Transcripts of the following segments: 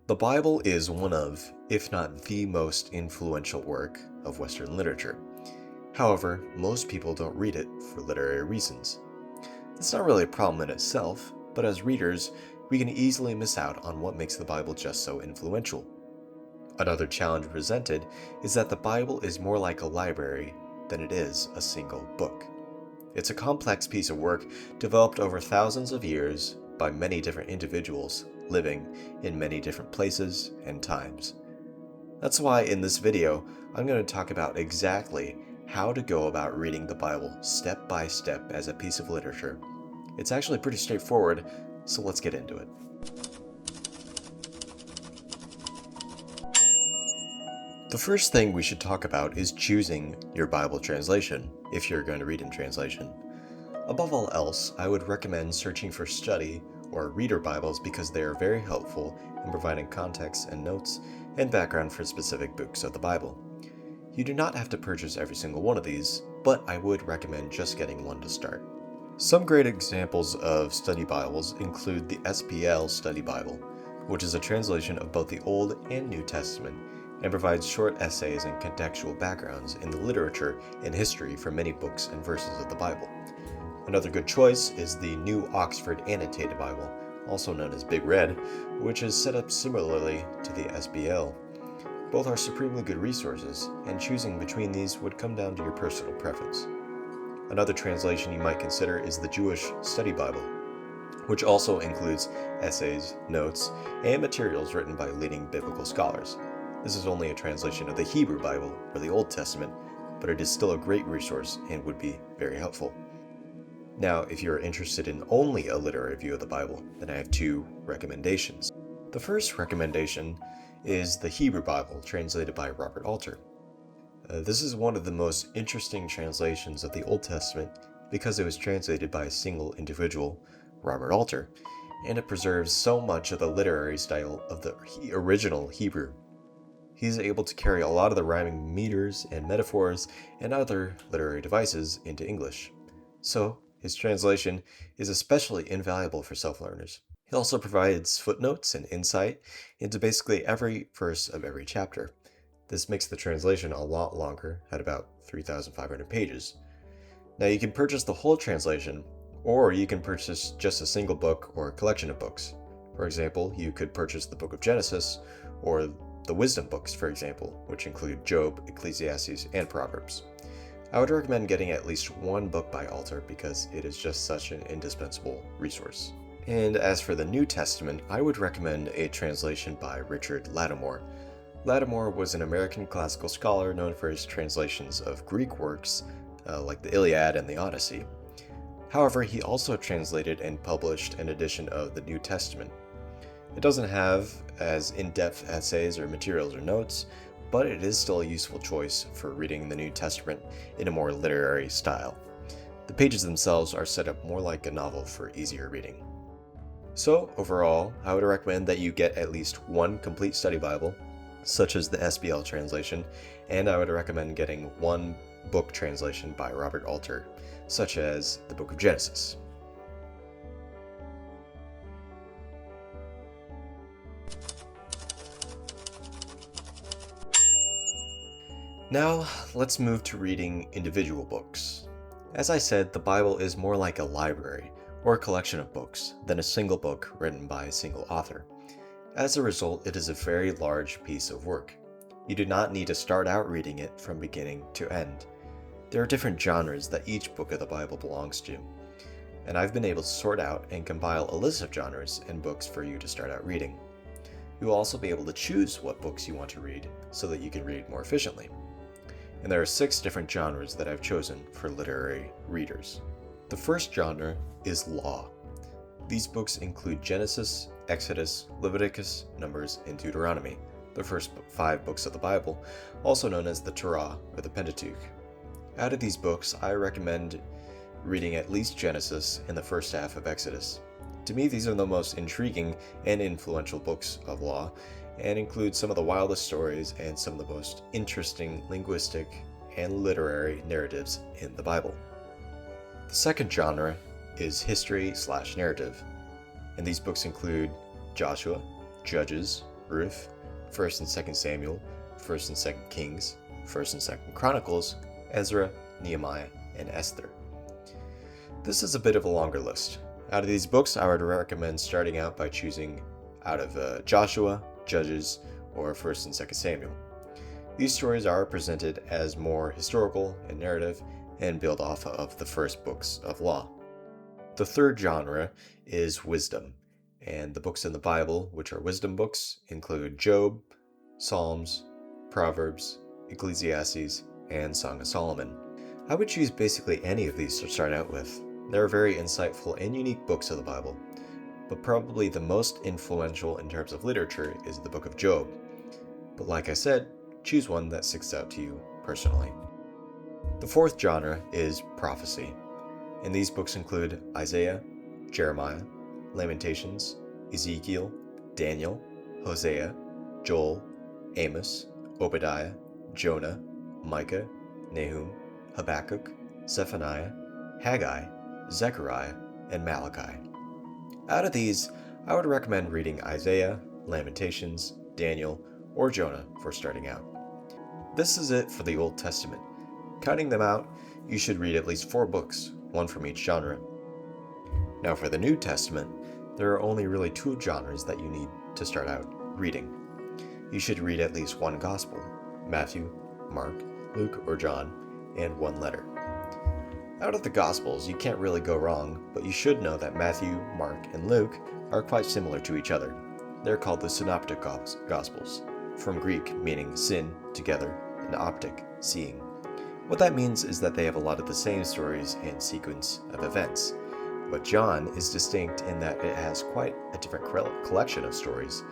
The Bible is one of, if not the most influential work of Western literature. However, most people don't read it for literary reasons. It's not really a problem in itself, but as readers, we can easily miss out on what makes the Bible just so influential. Another challenge presented is that the Bible is more like a library than it is a single book. It's a complex piece of work developed over thousands of years by many different individuals living in many different places and times. That's why in this video, I'm going to talk about exactly how to go about reading the Bible step by step as a piece of literature. It's actually pretty straightforward, so let's get into it. The first thing we should talk about is choosing your Bible translation, if you're going to read in translation. Above all else, I would recommend searching for study or reader Bibles because they are very helpful in providing context and notes and background for specific books of the Bible. You do not have to purchase every single one of these, but I would recommend just getting one to start. Some great examples of study Bibles include the SPL Study Bible, which is a translation of both the Old and New Testament and provides short essays and contextual backgrounds in the literature and history for many books and verses of the Bible. Another good choice is the New Oxford Annotated Bible, also known as Big Red, which is set up similarly to the SBL. Both are supremely good resources, and choosing between these would come down to your personal preference. Another translation you might consider is the Jewish Study Bible, which also includes essays, notes, and materials written by leading biblical scholars. This is only a translation of the Hebrew Bible or the Old Testament, but it is still a great resource and would be very helpful. Now, if you're interested in only a literary view of the Bible, then I have two recommendations. The first recommendation is the Hebrew Bible, translated by Robert Alter. This is one of the most interesting translations of the Old Testament because it was translated by a single individual, Robert Alter, and it preserves so much of the literary style of the original Hebrew. He's able to carry a lot of the rhyming meters and metaphors and other literary devices into English. So, his translation is especially invaluable for self-learners. He also provides footnotes and insight into basically every verse of every chapter. This makes the translation a lot longer, at about 3,500 pages. Now you can purchase the whole translation, or you can purchase just a single book or a collection of books. For example, you could purchase the Book of Genesis, or the Wisdom books, for example, which include Job, Ecclesiastes, and Proverbs. I would recommend getting at least one book by Alter because it is just such an indispensable resource. And as for the New Testament, I would recommend a translation by Richard Lattimore. Lattimore was an American classical scholar known for his translations of Greek works like the Iliad and the Odyssey. However, he also translated and published an edition of the New Testament. It doesn't have as in-depth essays or materials or notes, but it is still a useful choice for reading the New Testament in a more literary style. The pages themselves are set up more like a novel for easier reading. So, overall, I would recommend that you get at least one complete study Bible, such as the SBL translation, and I would recommend getting one book translation by Robert Alter, such as the Book of Genesis. Now, let's move to reading individual books. As I said, the Bible is more like a library or a collection of books than a single book written by a single author. As a result, it is a very large piece of work. You do not need to start out reading it from beginning to end. There are different genres that each book of the Bible belongs to, and I've been able to sort out and compile a list of genres and books for you to start out reading. You will also be able to choose what books you want to read so that you can read more efficiently. And there are 6 different genres that I've chosen for literary readers. The first genre is law. These books include Genesis, Exodus, Leviticus, Numbers, and Deuteronomy, the first 5 books of the Bible, also known as the Torah or the Pentateuch. Out of these books, I recommend reading at least Genesis and the first half of Exodus. To me, these are the most intriguing and influential books of law, and include some of the wildest stories and some of the most interesting linguistic and literary narratives in the Bible. The second genre is history/narrative, and these books include Joshua, Judges, Ruth, 1st and 2nd Samuel, 1st and 2nd Kings, 1st and 2nd Chronicles, Ezra, Nehemiah, and Esther. This is a bit of a longer list. Out of these books, I would recommend starting out by choosing out of Joshua, Judges, or 1st and 2nd Samuel. These stories are presented as more historical and narrative and build off of the first books of law. The third genre is wisdom, and the books in the Bible, which are wisdom books, include Job, Psalms, Proverbs, Ecclesiastes, and Song of Solomon. I would choose basically any of these to start out with. They're very insightful and unique books of the Bible, but probably the most influential in terms of literature is the book of Job. But like I said, choose one that sticks out to you personally. The fourth genre is prophecy, and these books include Isaiah, Jeremiah, Lamentations, Ezekiel, Daniel, Hosea, Joel, Amos, Obadiah, Jonah, Micah, Nahum, Habakkuk, Zephaniah, Haggai, Zechariah, and Malachi. Out of these, I would recommend reading Isaiah, Lamentations, Daniel, or Jonah for starting out. This is it for the Old Testament. Counting them out, you should read at least 4 books, one from each genre. Now for the New Testament, there are only really 2 genres that you need to start out reading. You should read at least 1 gospel, Matthew, Mark, Luke, or John, and 1 letter. Out of the Gospels, you can't really go wrong, but you should know that Matthew, Mark, and Luke are quite similar to each other. They're called the Synoptic Gospels, from Greek meaning syn, together, and optic, seeing. What that means is that they have a lot of the same stories and sequence of events, but John is distinct in that it has quite a different collection of stories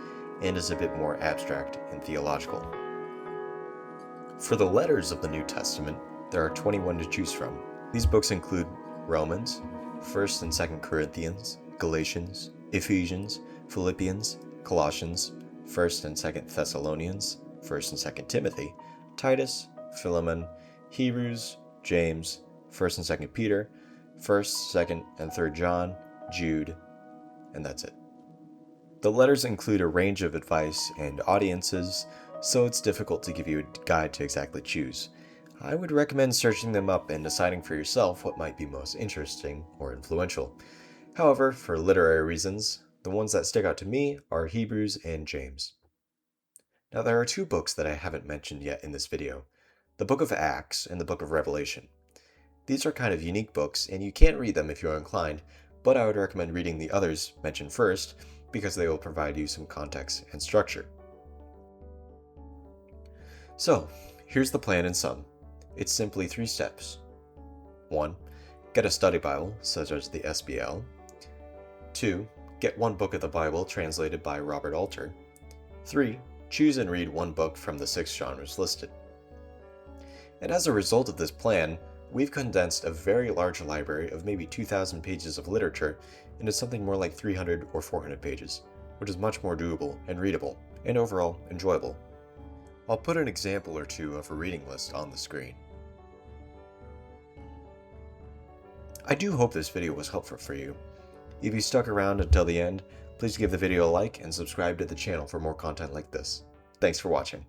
and is a bit more abstract and theological. For the letters of the New Testament, there are 21 to choose from. These books include Romans, 1st and 2nd Corinthians, Galatians, Ephesians, Philippians, Colossians, 1st and 2nd Thessalonians, 1st and 2nd Timothy, Titus, Philemon, Hebrews, James, 1st and 2nd Peter, 1st, 2nd, and 3rd John, Jude, and that's it. The letters include a range of advice and audiences, so it's difficult to give you a guide to exactly choose. I would recommend searching them up and deciding for yourself what might be most interesting or influential. However, for literary reasons, the ones that stick out to me are Hebrews and James. Now there are 2 books that I haven't mentioned yet in this video, the Book of Acts and the Book of Revelation. These are kind of unique books, and you can read them if you're inclined, but I would recommend reading the others mentioned first, because they will provide you some context and structure. So, here's the plan in sum. It's simply 3 steps. 1. Get a study Bible, such as the SBL. 2. Get 1 book of the Bible translated by Robert Alter. 3. Choose and read 1 book from the 6 genres listed. And as a result of this plan, we've condensed a very large library of maybe 2,000 pages of literature into something more like 300 or 400 pages, which is much more doable and readable, and overall enjoyable. I'll put an example or 2 of a reading list on the screen. I do hope this video was helpful for you. If you stuck around until the end, please give the video a like and subscribe to the channel for more content like this. Thanks for watching.